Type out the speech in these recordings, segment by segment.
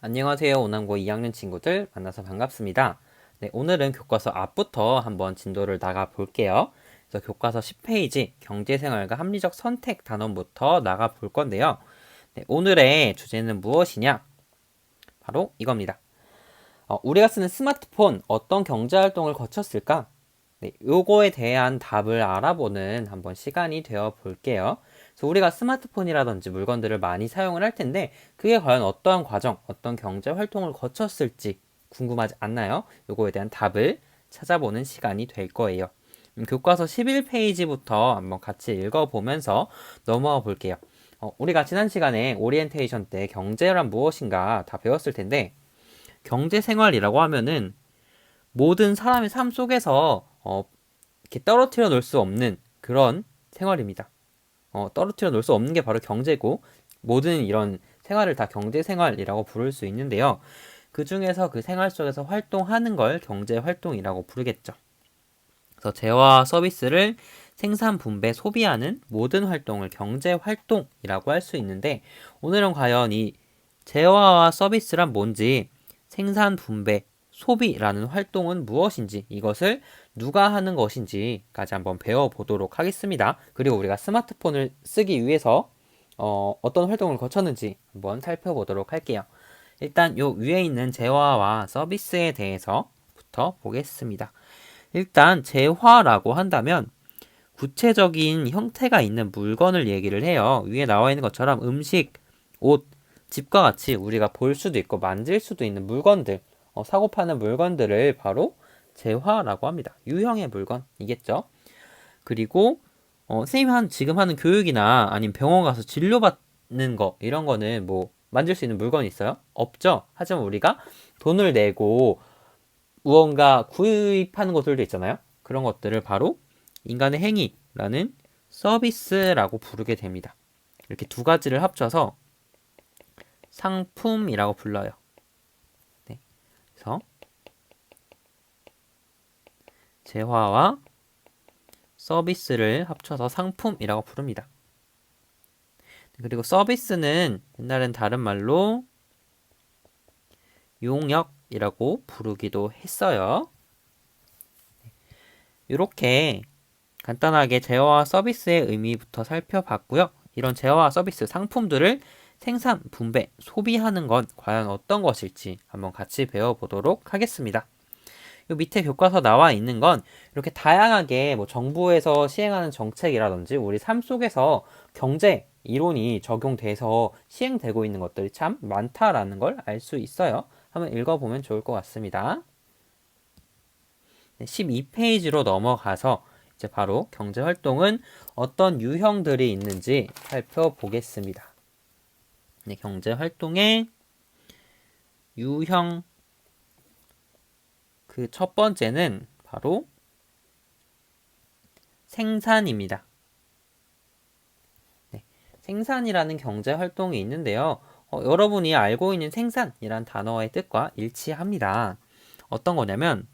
안녕하세요. 오남고 2학년 친구들 만나서 반갑습니다. 네, 오늘은 교과서 앞부터 한번 진도를 나가 볼게요. 그래서 교과서 10페이지 경제생활과 합리적 선택 단원부터 나가 볼 건데요. 네, 오늘의 주제는 무엇이냐? 바로 이겁니다. 우리가 쓰는 스마트폰 어떤 경제활동을 거쳤을까? 네, 요거에 대한 답을 알아보는 한번 시간이 되어 볼게요. 그래서 우리가 스마트폰이라든지 물건들을 많이 사용을 할 텐데 그게 과연 어떠한 과정, 어떤 경제 활동을 거쳤을지 궁금하지 않나요? 요거에 대한 답을 찾아보는 시간이 될 거예요. 교과서 11페이지부터 한번 같이 읽어보면서 넘어가 볼게요. 우리가 지난 시간에 오리엔테이션 때 경제란 무엇인가 다 배웠을 텐데 경제 생활이라고 하면은 모든 사람의 삶 속에서 이렇게 떨어뜨려 놓을 수 없는 그런 생활입니다. 떨어뜨려 놓을 수 없는 게 바로 경제고 모든 이런 생활을 다 경제 생활이라고 부를 수 있는데요. 그 중에서 그 생활 속에서 활동하는 걸 경제 활동이라고 부르겠죠. 그래서 재화와 서비스를 생산, 분배, 소비하는 모든 활동을 경제 활동이라고 할 수 있는데 오늘은 과연 이 재화와 서비스란 뭔지 생산, 분배, 소비라는 활동은 무엇인지 이것을 누가 하는 것인지까지 한번 배워보도록 하겠습니다. 그리고 우리가 스마트폰을 쓰기 위해서 어떤 활동을 거쳤는지 한번 살펴보도록 할게요. 일단 요 위에 있는 재화와 서비스에 대해서부터 보겠습니다. 일단 재화라고 한다면 구체적인 형태가 있는 물건을 얘기를 해요. 위에 나와 있는 것처럼 음식, 옷, 집과 같이 우리가 볼 수도 있고 만질 수도 있는 물건들, 사고 파는 물건들을 바로 재화라고 합니다. 유형의 물건이겠죠. 그리고 선생님 지금 하는 교육이나 아니면 병원 가서 진료받는 거 이런 거는 뭐 만질 수 있는 물건이 있어요? 없죠. 하지만 우리가 돈을 내고 무언가 구입하는 것들도 있잖아요. 그런 것들을 바로 인간의 행위라는 서비스라고 부르게 됩니다. 이렇게 두 가지를 합쳐서 상품이라고 불러요. 네. 그래서 재화와 서비스를 합쳐서 상품이라고 부릅니다. 그리고 서비스는 옛날엔 다른 말로 용역이라고 부르기도 했어요. 이렇게 간단하게 재화와 서비스의 의미부터 살펴봤고요. 이런 재화와 서비스 상품들을 생산, 분배, 소비하는 건 과연 어떤 것일지 한번 같이 배워보도록 하겠습니다. 이 밑에 교과서 나와 있는 건 이렇게 다양하게 뭐 정부에서 시행하는 정책이라든지 우리 삶 속에서 경제 이론이 적용돼서 시행되고 있는 것들이 참 많다라는 걸 알 수 있어요. 한번 읽어보면 좋을 것 같습니다. 12페이지로 넘어가서 이제 바로 경제 활동은 어떤 유형들이 있는지 살펴보겠습니다. 네, 경제 활동의 유형 그 첫 번째는 바로 생산입니다. 네, 생산이라는 경제 활동이 있는데요. 여러분이 알고 있는 생산이란 단어의 뜻과 일치합니다. 어떤 거냐면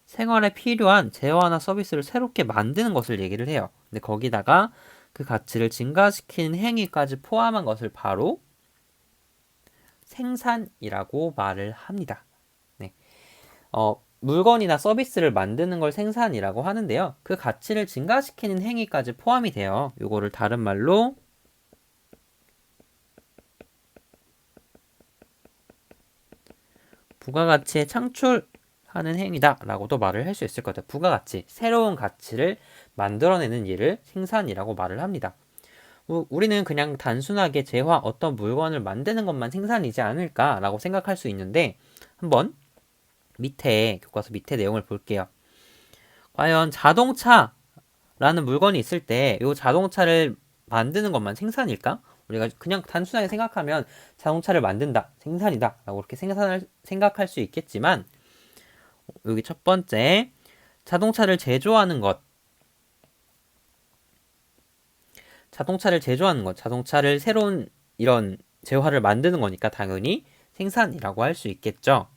생활에 필요한 재화나 서비스를 새롭게 만드는 것을 얘기를 해요. 근데 거기다가 그 가치를 증가시키는 행위까지 포함한 것을 바로 생산이라고 말을 합니다. 네. 물건이나 서비스를 만드는 걸 생산이라고 하는데요. 그 가치를 증가시키는 행위까지 포함이 돼요. 요거를 다른 말로 부가가치의 창출하는 행위다 라고도 말을 할 수 있을 것 같아요. 부가가치, 새로운 가치를 만들어내는 일을 생산이라고 말을 합니다. 우리는 그냥 단순하게 재화 어떤 물건을 만드는 것만 생산이지 않을까라고 생각할 수 있는데 한번 교과서 밑에 내용을 볼게요. 과연 자동차라는 물건이 있을 때 이 자동차를 만드는 것만 생산일까? 우리가 그냥 단순하게 생각하면 자동차를 만든다, 생산이다 라고 이렇게 생각할 수 있겠지만 여기 첫 번째 자동차를 제조하는 것 자동차를 새로운 이런 재화를 만드는 거니까 당연히 생산이라고 할 수 있겠죠.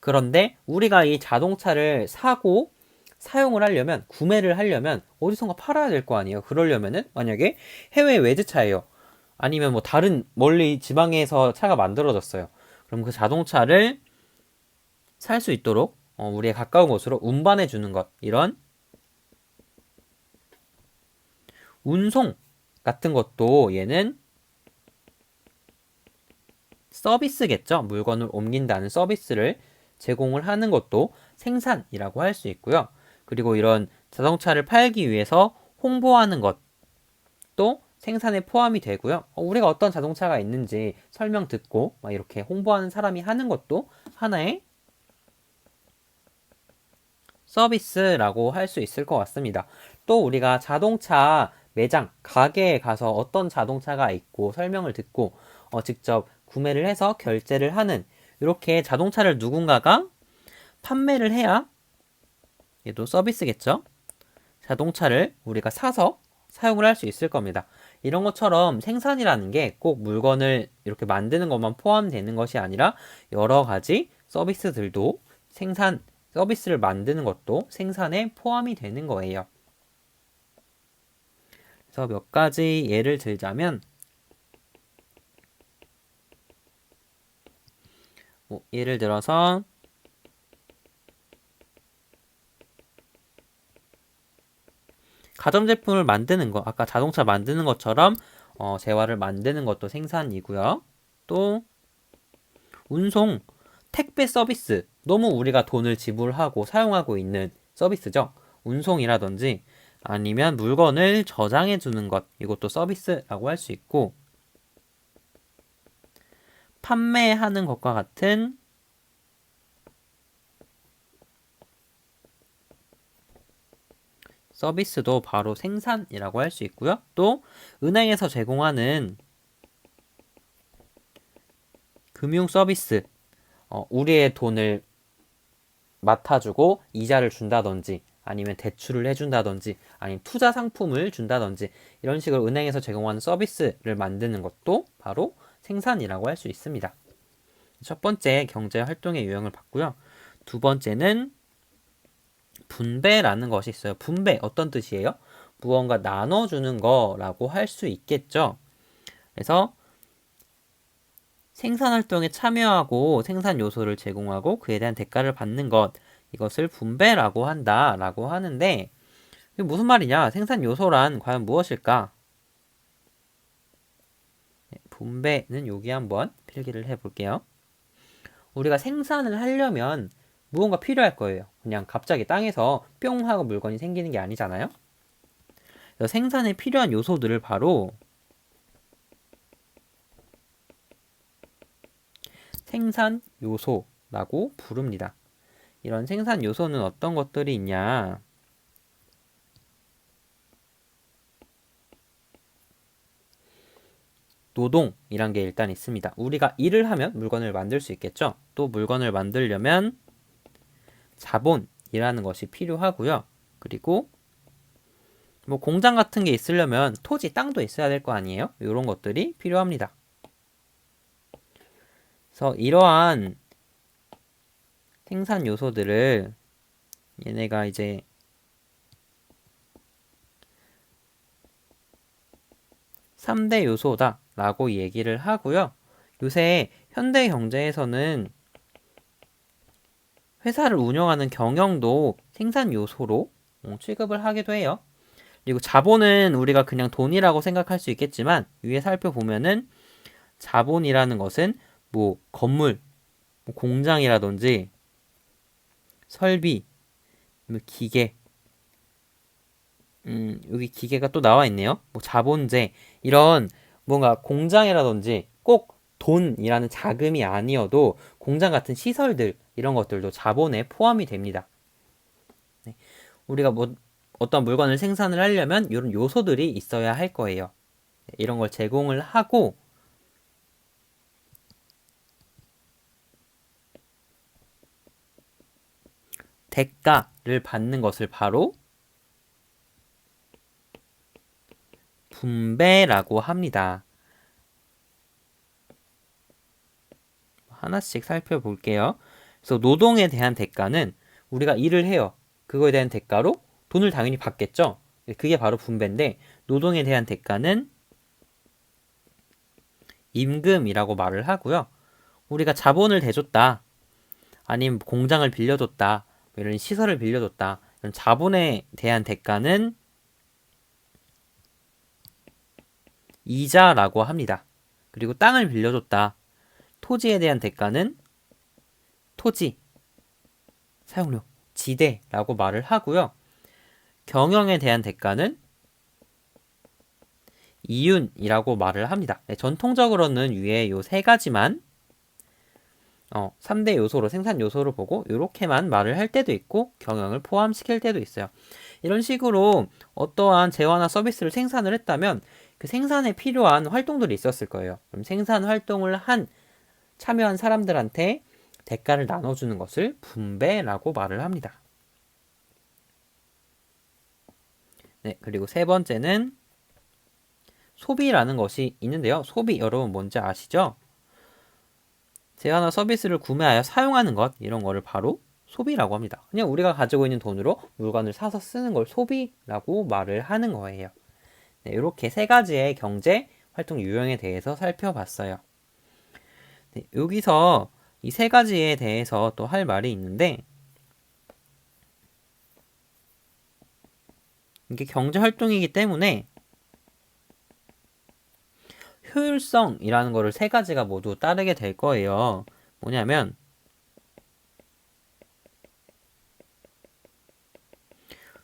그런데 우리가 이 자동차를 사고 사용을 하려면 구매를 하려면 어디선가 팔아야 될 거 아니에요. 그러려면은 만약에 해외 외제차예요. 아니면 뭐 다른 멀리 지방에서 차가 만들어졌어요. 그럼 그 자동차를 살 수 있도록 우리의 가까운 곳으로 운반해 주는 것, 이런 운송 같은 것도 얘는 서비스겠죠. 물건을 옮긴다는 서비스를 제공을 하는 것도 생산이라고 할 수 있고요. 그리고 이런 자동차를 팔기 위해서 홍보하는 것도 생산에 포함이 되고요. 우리가 어떤 자동차가 있는지 설명 듣고 막 이렇게 홍보하는 사람이 하는 것도 하나의 서비스라고 할 수 있을 것 같습니다. 또 우리가 자동차 매장, 가게에 가서 어떤 자동차가 있고 설명을 듣고 직접 구매를 해서 결제를 하는, 이렇게 자동차를 누군가가 판매를 해야 얘도 서비스겠죠? 자동차를 우리가 사서 사용을 할 수 있을 겁니다. 이런 것처럼 생산이라는 게 꼭 물건을 이렇게 만드는 것만 포함되는 것이 아니라 여러 가지 서비스들도 서비스를 만드는 것도 생산에 포함이 되는 거예요. 그래서 몇 가지 예를 들자면, 예를 들어서 가전제품을 만드는 거, 아까 자동차 만드는 것처럼 재화를 만드는 것도 생산이고요. 또 운송, 택배 서비스, 너무 우리가 돈을 지불하고 사용하고 있는 서비스죠. 운송이라든지 아니면 물건을 저장해 주는 것, 이것도 서비스라고 할 수 있고, 판매하는 것과 같은 서비스도 바로 생산이라고 할 수 있고요. 또 은행에서 제공하는 금융 서비스, 우리의 돈을 맡아주고 이자를 준다든지 아니면 대출을 해준다든지 아니면 투자 상품을 준다든지 이런 식으로 은행에서 제공하는 서비스를 만드는 것도 바로 생산이라고 할 수 있습니다. 첫 번째 경제 활동의 유형을 봤고요. 두 번째는 분배라는 것이 있어요. 분배 어떤 뜻이에요? 무언가 나눠주는 거라고 할 수 있겠죠. 그래서 생산 활동에 참여하고 생산 요소를 제공하고 그에 대한 대가를 받는 것, 이것을 분배라고 한다라고 하는데, 이게 무슨 말이냐? 생산 요소란 과연 무엇일까? 분배는 여기 한번 필기를 해볼게요. 우리가 생산을 하려면 무언가 필요할 거예요. 그냥 갑자기 땅에서 뿅 하고 물건이 생기는 게 아니잖아요. 그래서 생산에 필요한 요소들을 바로 생산 요소라고 부릅니다. 이런 생산 요소는 어떤 것들이 있냐? 노동이란 게 일단 있습니다. 우리가 일을 하면 물건을 만들 수 있겠죠? 또 물건을 만들려면 자본이라는 것이 필요하고요. 그리고 뭐 공장 같은 게 있으려면 토지, 땅도 있어야 될 거 아니에요? 이런 것들이 필요합니다. 그래서 이러한 생산 요소들을 얘네가 이제 3대 요소다 라고 얘기를 하고요. 요새 현대 경제에서는 회사를 운영하는 경영도 생산 요소로 취급을 하기도 해요. 그리고 자본은 우리가 그냥 돈이라고 생각할 수 있겠지만 위에 살펴보면은 자본이라는 것은 뭐 건물, 뭐 공장이라든지 설비, 뭐 기계, 여기 기계가 또 나와 있네요. 뭐 자본재, 이런 뭔가 공장이라든지 꼭 돈이라는 자금이 아니어도 공장 같은 시설들, 이런 것들도 자본에 포함이 됩니다. 네. 우리가 뭐 어떤 물건을 생산을 하려면 이런 요소들이 있어야 할 거예요. 네, 이런 걸 제공을 하고 대가를 받는 것을 바로 분배라고 합니다. 하나씩 살펴볼게요. 그래서 노동에 대한 대가는 우리가 일을 해요. 그거에 대한 대가로 돈을 당연히 받겠죠. 그게 바로 분배인데, 노동에 대한 대가는 임금이라고 말을 하고요. 우리가 자본을 대줬다. 아니면 공장을 빌려줬다. 뭐 이런 시설을 빌려줬다. 이런 자본에 대한 대가는 이자라고 합니다. 그리고 땅을 빌려줬다. 토지에 대한 대가는 토지, 사용료, 지대라고 말을 하고요. 경영에 대한 대가는 이윤이라고 말을 합니다. 네, 전통적으로는 위에 요 세 가지만 3대 요소로 생산 요소를 보고 이렇게만 말을 할 때도 있고 경영을 포함시킬 때도 있어요. 이런 식으로 어떠한 재화나 서비스를 생산을 했다면 그 생산에 필요한 활동들이 있었을 거예요. 그럼 생산 활동을 참여한 사람들한테 대가를 나눠주는 것을 분배라고 말을 합니다. 네, 그리고 세 번째는 소비라는 것이 있는데요. 소비 여러분 뭔지 아시죠? 재화나 서비스를 구매하여 사용하는 것 이런 거를 바로 소비라고 합니다. 그냥 우리가 가지고 있는 돈으로 물건을 사서 쓰는 걸 소비라고 말을 하는 거예요. 네, 이렇게 세 가지의 경제 활동 유형에 대해서 살펴봤어요. 네, 여기서 이 세 가지에 대해서 또 할 말이 있는데 이게 경제 활동이기 때문에 효율성이라는 거를 세 가지가 모두 따르게 될 거예요. 뭐냐면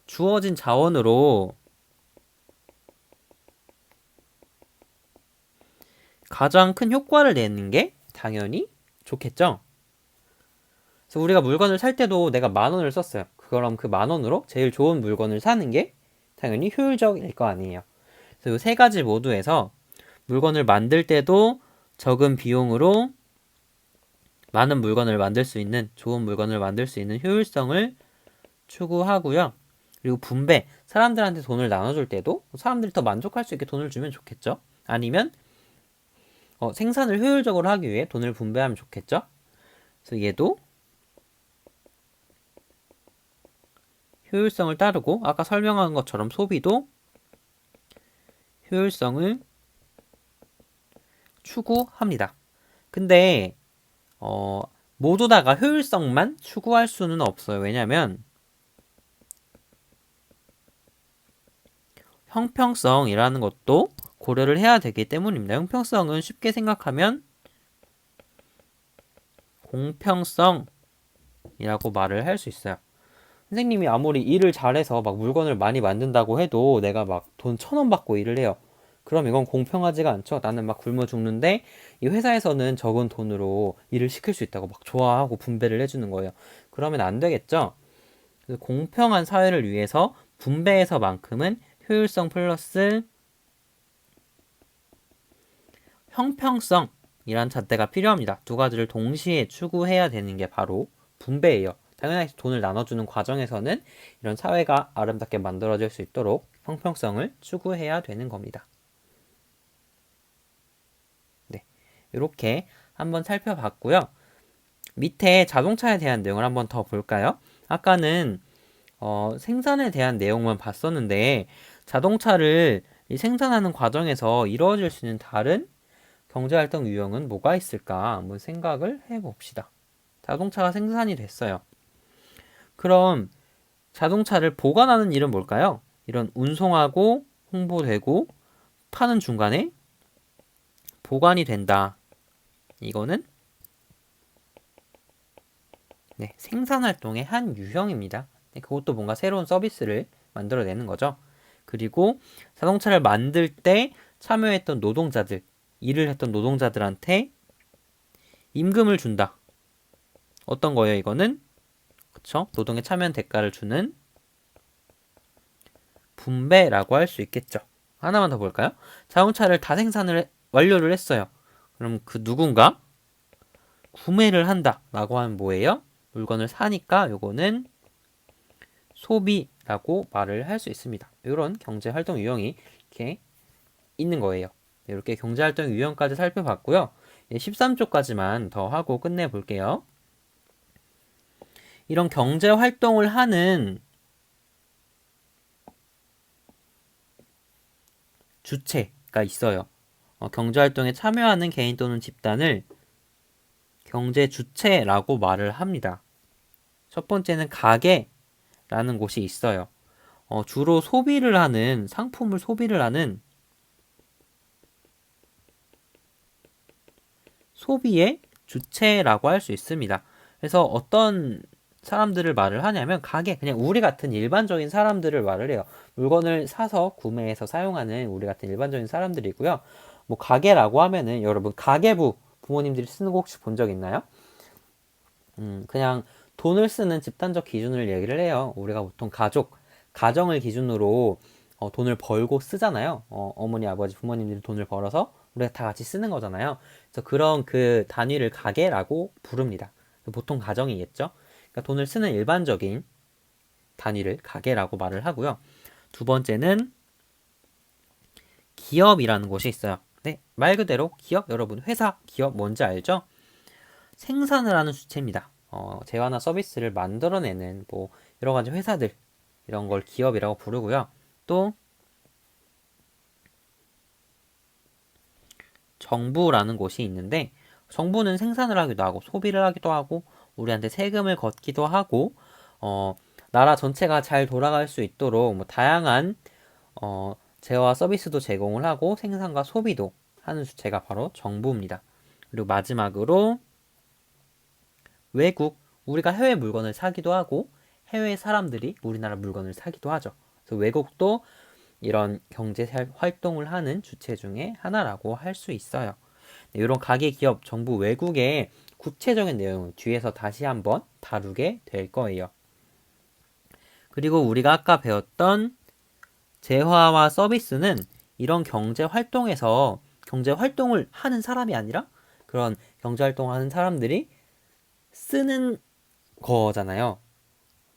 주어진 자원으로 가장 큰 효과를 내는 게 당연히 좋겠죠? 그래서 우리가 물건을 살 때도 내가 10,000원을 썼어요. 그럼 그 10,000원으로 제일 좋은 물건을 사는 게 당연히 효율적일 거 아니에요. 그래서 이 세 가지 모두에서 물건을 만들 때도 적은 비용으로 많은 물건을 만들 수 있는, 좋은 물건을 만들 수 있는 효율성을 추구하고요. 그리고 분배, 사람들한테 돈을 나눠줄 때도 사람들이 더 만족할 수 있게 돈을 주면 좋겠죠? 아니면 생산을 효율적으로 하기 위해 돈을 분배하면 좋겠죠? 그래서 얘도 효율성을 따르고 아까 설명한 것처럼 소비도 효율성을 추구합니다. 근데 모두 다가 효율성만 추구할 수는 없어요. 왜냐면 형평성이라는 것도 고려를 해야 되기 때문입니다. 형평성은 쉽게 생각하면 공평성이라고 말을 할 수 있어요. 선생님이 아무리 일을 잘해서 막 물건을 많이 만든다고 해도 내가 막 돈 1,000원 받고 일을 해요. 그럼 이건 공평하지가 않죠. 나는 막 굶어 죽는데 이 회사에서는 적은 돈으로 일을 시킬 수 있다고 막 좋아하고 분배를 해주는 거예요. 그러면 안 되겠죠. 그래서 공평한 사회를 위해서 분배에서만큼은 효율성 플러스 형평성이란 잣대가 필요합니다. 두 가지를 동시에 추구해야 되는 게 바로 분배예요. 당연히 돈을 나눠주는 과정에서는 이런 사회가 아름답게 만들어질 수 있도록 형평성을 추구해야 되는 겁니다. 네, 이렇게 한번 살펴봤고요. 밑에 자동차에 대한 내용을 한번 더 볼까요? 아까는 생산에 대한 내용만 봤었는데 자동차를 생산하는 과정에서 이루어질 수 있는 다른 경제활동 유형은 뭐가 있을까 한번 생각을 해봅시다. 자동차가 생산이 됐어요. 그럼 자동차를 보관하는 일은 뭘까요? 이런 운송하고 홍보되고 파는 중간에 보관이 된다. 이거는 생산활동의 한 유형입니다. 그것도 뭔가 새로운 서비스를 만들어내는 거죠. 그리고 자동차를 만들 때 참여했던 노동자들, 일을 했던 노동자들한테 임금을 준다. 어떤 거예요, 이거는? 그쵸? 노동에 참여한 대가를 주는 분배라고 할 수 있겠죠. 하나만 더 볼까요? 자동차를 다 완료를 했어요. 그럼 그 누군가 구매를 한다라고 하면 뭐예요? 물건을 사니까 요거는 소비라고 말을 할 수 있습니다. 이런 경제활동 유형이 이렇게 있는 거예요. 이렇게 경제활동 유형까지 살펴봤고요. 13조까지만 더 하고 끝내볼게요. 이런 경제활동을 하는 주체가 있어요. 경제활동에 참여하는 개인 또는 집단을 경제 주체라고 말을 합니다. 첫 번째는 가게라는 곳이 있어요. 주로 소비를 하는, 상품을 소비를 하는 소비의 주체라고 할 수 있습니다. 그래서 어떤 사람들을 말을 하냐면 가게, 그냥 우리 같은 일반적인 사람들을 말을 해요. 물건을 사서 구매해서 사용하는 우리 같은 일반적인 사람들이고요. 뭐 가게라고 하면은 여러분 가계부 부모님들이 쓰는 거 혹시 본 적 있나요? 그냥 돈을 쓰는 집단적 기준을 얘기를 해요. 우리가 보통 가정을 기준으로 돈을 벌고 쓰잖아요. 어머니, 아버지, 부모님들이 돈을 벌어서 우리가 다 같이 쓰는 거잖아요. 그래서 그런 그 단위를 가계라고 부릅니다. 보통 가정이겠죠. 그러니까 돈을 쓰는 일반적인 단위를 가계라고 말을 하고요. 두 번째는 기업이라는 곳이 있어요. 네, 말 그대로 기업, 여러분 회사, 기업 뭔지 알죠? 생산을 하는 주체입니다. 재화나 서비스를 만들어내는 뭐 여러 가지 회사들 이런 걸 기업이라고 부르고요. 또 정부라는 곳이 있는데 정부는 생산을 하기도 하고 소비를 하기도 하고 우리한테 세금을 걷기도 하고 나라 전체가 잘 돌아갈 수 있도록 뭐 다양한 재화 서비스도 제공을 하고 생산과 소비도 하는 주체가 바로 정부입니다. 그리고 마지막으로 외국, 우리가 해외 물건을 사기도 하고 해외 사람들이 우리나라 물건을 사기도 하죠. 그래서 외국도 이런 경제 활동을 하는 주체 중에 하나라고 할 수 있어요. 이런 가계, 기업, 정부, 외국의 구체적인 내용은 뒤에서 다시 한번 다루게 될 거예요. 그리고 우리가 아까 배웠던 재화와 서비스는 이런 경제 활동에서 경제 활동을 하는 사람이 아니라 그런 경제 활동을 하는 사람들이 쓰는 거잖아요.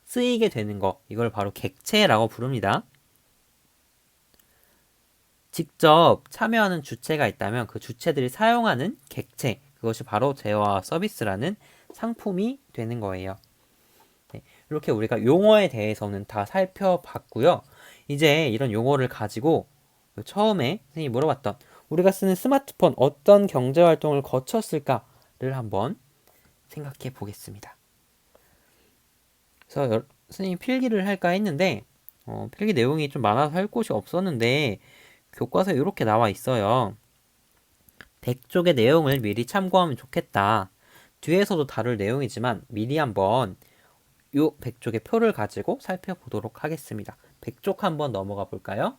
쓰이게 되는 거, 이걸 바로 객체라고 부릅니다. 직접 참여하는 주체가 있다면 그 주체들이 사용하는 객체, 그것이 바로 재화와 서비스라는 상품이 되는 거예요. 네, 이렇게 우리가 용어에 대해서는 다 살펴봤고요. 이제 이런 용어를 가지고 처음에 선생님이 물어봤던 우리가 쓰는 스마트폰 어떤 경제활동을 거쳤을까를 한번 생각해 보겠습니다. 그래서 선생님이 필기를 할까 했는데 필기 내용이 좀 많아서 할 곳이 없었는데 교과서에 이렇게 나와 있어요. 100쪽의 내용을 미리 참고하면 좋겠다. 뒤에서도 다룰 내용이지만 미리 한번 요 100쪽의 표를 가지고 살펴보도록 하겠습니다. 100쪽 한번 넘어가 볼까요?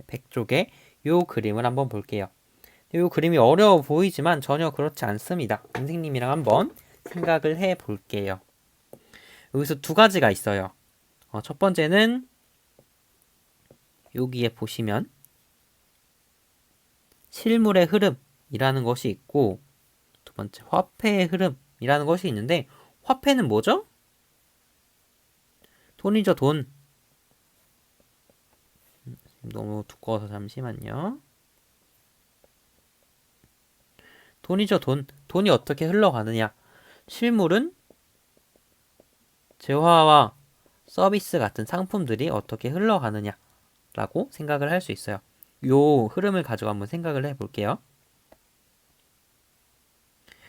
100쪽의 요 그림을 한번 볼게요. 요 그림이 어려워 보이지만 전혀 그렇지 않습니다. 선생님이랑 한번 생각을 해 볼게요. 여기서 두 가지가 있어요. 첫 번째는 여기에 보시면 실물의 흐름이라는 것이 있고 두 번째 화폐의 흐름이라는 것이 있는데 화폐는 뭐죠? 돈이죠, 돈. 너무 두꺼워서 잠시만요. 돈이죠, 돈. 돈이 어떻게 흘러가느냐? 실물은 재화와 서비스 같은 상품들이 어떻게 흘러가느냐라고 생각을 할 수 있어요. 요 흐름을 가지고 한번 생각을 해볼게요.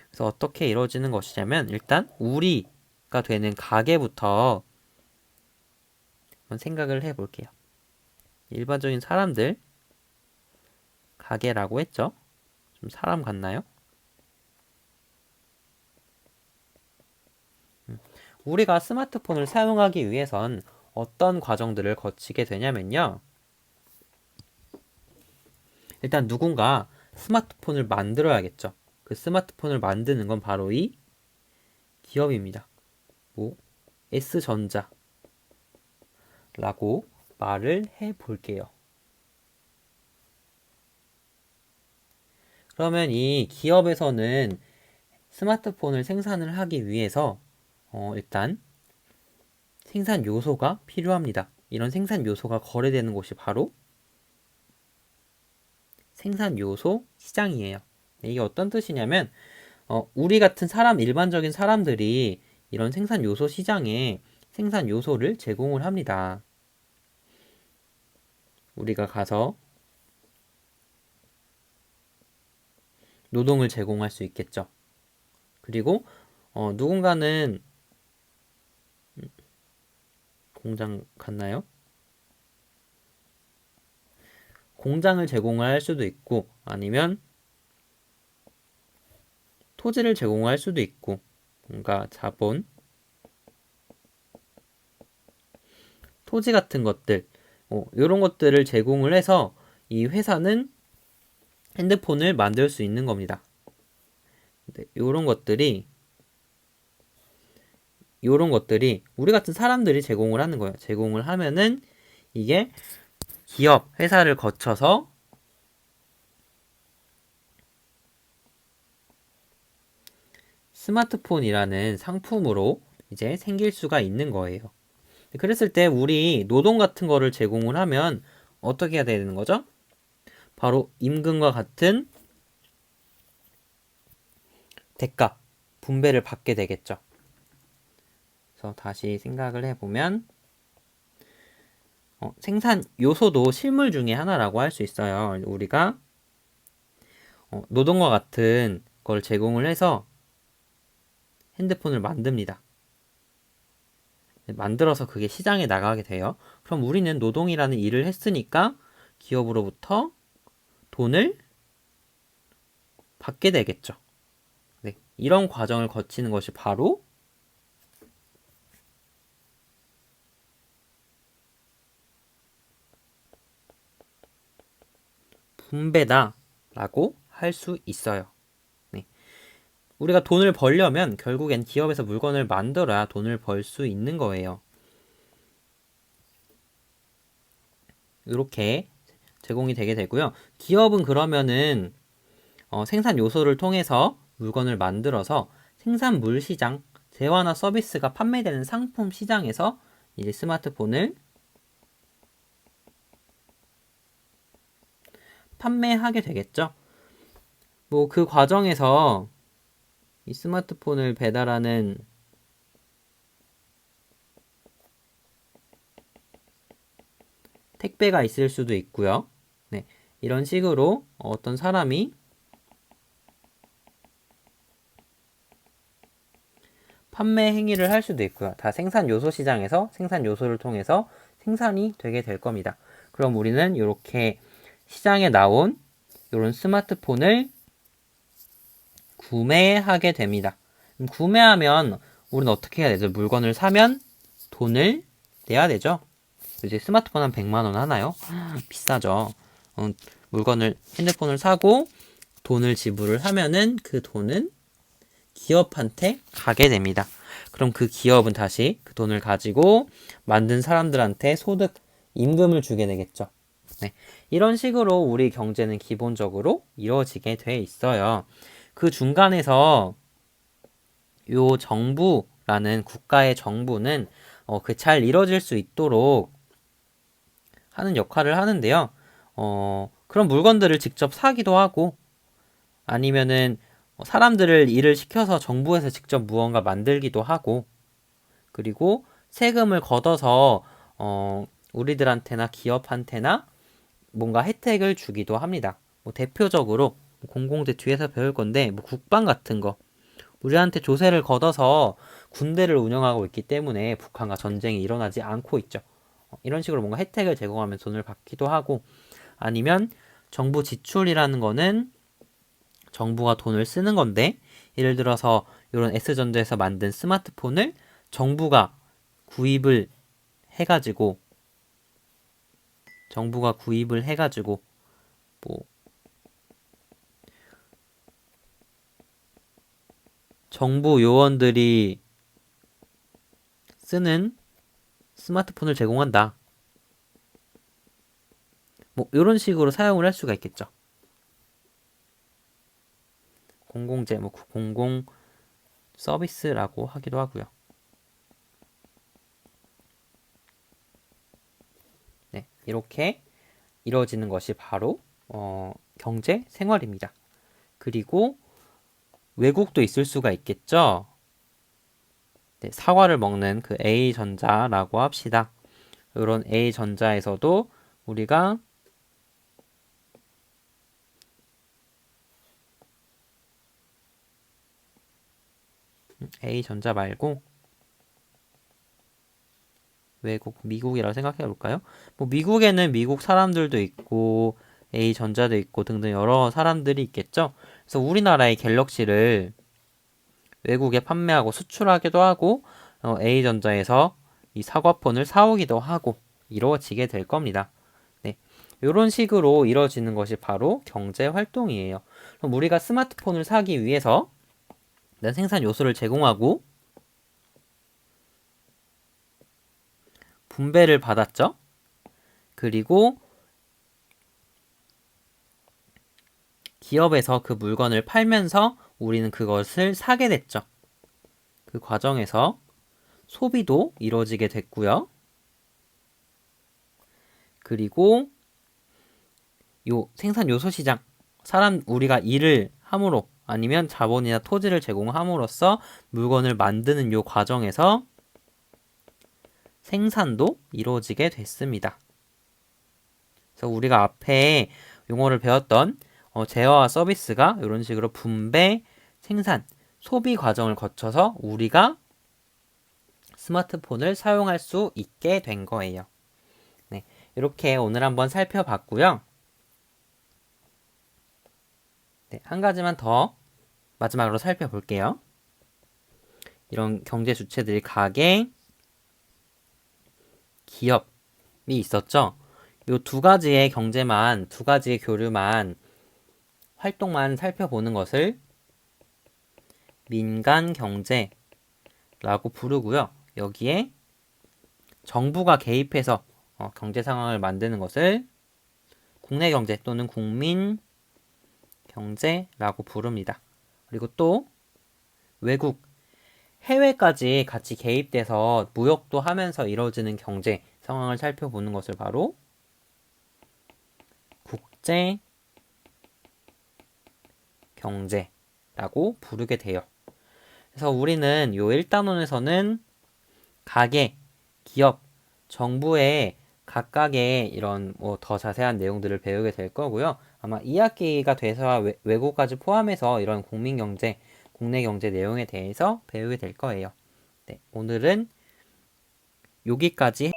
그래서 어떻게 이루어지는 것이냐면 일단 우리가 되는 가게부터 한번 생각을 해볼게요. 일반적인 사람들 가게라고 했죠? 좀 사람 같나요? 우리가 스마트폰을 사용하기 위해선 어떤 과정들을 거치게 되냐면요. 일단 누군가 스마트폰을 만들어야겠죠. 그 스마트폰을 만드는 건 바로 이 기업입니다. 뭐 S전자라고 말을 해 볼게요. 그러면 이 기업에서는 스마트폰을 생산을 하기 위해서 일단 생산 요소가 필요합니다. 이런 생산 요소가 거래되는 곳이 바로 생산 요소 시장이에요. 이게 어떤 뜻이냐면 우리 같은 일반적인 사람들이 이런 생산 요소 시장에 생산 요소를 제공을 합니다. 우리가 가서 노동을 제공할 수 있겠죠. 그리고 누군가는 공장 갔나요? 공장을 제공할 수도 있고 아니면 토지를 제공할 수도 있고 뭔가 자본, 토지 같은 것들 이런 것들을 제공을 해서 이 회사는 핸드폰을 만들 수 있는 겁니다. 이런 것들이 우리 같은 사람들이 제공을 하는 거예요. 제공을 하면은 이게 기업, 회사를 거쳐서 스마트폰이라는 상품으로 이제 생길 수가 있는 거예요. 그랬을 때 우리 노동 같은 거를 제공을 하면 어떻게 해야 되는 거죠? 바로 임금과 같은 대가, 분배를 받게 되겠죠. 그래서 다시 생각을 해보면 생산 요소도 실물 중에 하나라고 할 수 있어요. 우리가 노동과 같은 걸 제공을 해서 핸드폰을 만듭니다. 만들어서 그게 시장에 나가게 돼요. 그럼 우리는 노동이라는 일을 했으니까 기업으로부터 돈을 받게 되겠죠. 네, 이런 과정을 거치는 것이 바로 분배다라고 할 수 있어요. 네. 우리가 돈을 벌려면 결국엔 기업에서 물건을 만들어야 돈을 벌 수 있는 거예요. 이렇게 제공이 되게 되고요. 기업은 그러면은 생산 요소를 통해서 물건을 만들어서 생산물 시장, 재화나 서비스가 판매되는 상품 시장에서 이제 스마트폰을 판매하게 되겠죠. 뭐 그 과정에서 이 스마트폰을 배달하는 택배가 있을 수도 있고요. 네, 이런 식으로 어떤 사람이 판매 행위를 할 수도 있고요. 다 생산 요소 시장에서 생산 요소를 통해서 생산이 되게 될 겁니다. 그럼 우리는 이렇게 시장에 나온 이런 스마트폰을 구매하게 됩니다. 구매하면 우리는 어떻게 해야 되죠? 물건을 사면 돈을 내야 되죠. 이제 스마트폰 한 100만 원 하나요? 비싸죠. 물건을 핸드폰을 사고 돈을 지불을 하면은 그 돈은 기업한테 가게 됩니다. 그럼 그 기업은 다시 그 돈을 가지고 만든 사람들한테 소득, 임금을 주게 되겠죠. 네. 이런 식으로 우리 경제는 기본적으로 이루어지게 돼 있어요. 그 중간에서 요 정부라는 국가의 정부는 그 잘 이루어질 수 있도록 하는 역할을 하는데요. 그런 물건들을 직접 사기도 하고 아니면은 사람들을 일을 시켜서 정부에서 직접 무언가 만들기도 하고 그리고 세금을 걷어서 우리들한테나 기업한테나 뭔가 혜택을 주기도 합니다. 뭐 대표적으로 공공재 뒤에서 배울 건데 뭐 국방 같은 거 우리한테 조세를 걷어서 군대를 운영하고 있기 때문에 북한과 전쟁이 일어나지 않고 있죠. 이런 식으로 뭔가 혜택을 제공하면 돈을 받기도 하고 아니면 정부 지출이라는 거는 정부가 돈을 쓰는 건데 예를 들어서 이런 S전자에서 만든 스마트폰을 정부가 구입을 해가지고 뭐 정부 요원들이 쓰는 스마트폰을 제공한다. 뭐 이런 식으로 사용을 할 수가 있겠죠. 공공재, 뭐 공공 서비스라고 하기도 하고요. 네, 이렇게 이루어지는 것이 바로 경제 생활입니다. 그리고 외국도 있을 수가 있겠죠. 네, 사과를 먹는 그 A전자라고 합시다. 이런 A전자에서도 우리가 A전자 말고 외국, 미국이라고 생각해 볼까요? 뭐 미국에는 미국 사람들도 있고 A전자도 있고 등등 여러 사람들이 있겠죠. 그래서 우리나라의 갤럭시를 외국에 판매하고 수출하기도 하고 A전자에서 이 사과폰을 사오기도 하고 이루어지게 될 겁니다. 네. 이런 식으로 이루어지는 것이 바로 경제 활동이에요. 그럼 우리가 스마트폰을 사기 위해서 생산 요소를 제공하고 분배를 받았죠. 그리고 기업에서 그 물건을 팔면서 우리는 그것을 사게 됐죠. 그 과정에서 소비도 이루어지게 됐고요. 그리고 요 생산 요소 시장, 우리가 일을 함으로 아니면 자본이나 토지를 제공함으로써 물건을 만드는 요 과정에서 생산도 이루어지게 됐습니다. 그래서 우리가 앞에 용어를 배웠던 제어와 서비스가 이런 식으로 분배, 생산, 소비 과정을 거쳐서 우리가 스마트폰을 사용할 수 있게 된 거예요. 네, 이렇게 오늘 한번 살펴봤고요. 네, 한 가지만 더 마지막으로 살펴볼게요. 이런 경제 주체들이 가계, 기업이 있었죠. 이 두 가지의 경제만, 두 가지의 교류만, 활동만 살펴보는 것을 민간 경제라고 부르고요. 여기에 정부가 개입해서 경제 상황을 만드는 것을 국내 경제 또는 국민 경제라고 부릅니다. 그리고 또 외국, 해외까지 같이 개입돼서 무역도 하면서 이루어지는 경제 상황을 살펴보는 것을 바로 국제 경제라고 부르게 돼요. 그래서 우리는 요 1단원에서는 가계, 기업, 정부의 각각의 이런 더 자세한 내용들을 배우게 될 거고요. 아마 2학기가 돼서 외국까지 포함해서 이런 국민경제, 국내 경제 내용에 대해서 배우게 될 거예요. 네, 오늘은 여기까지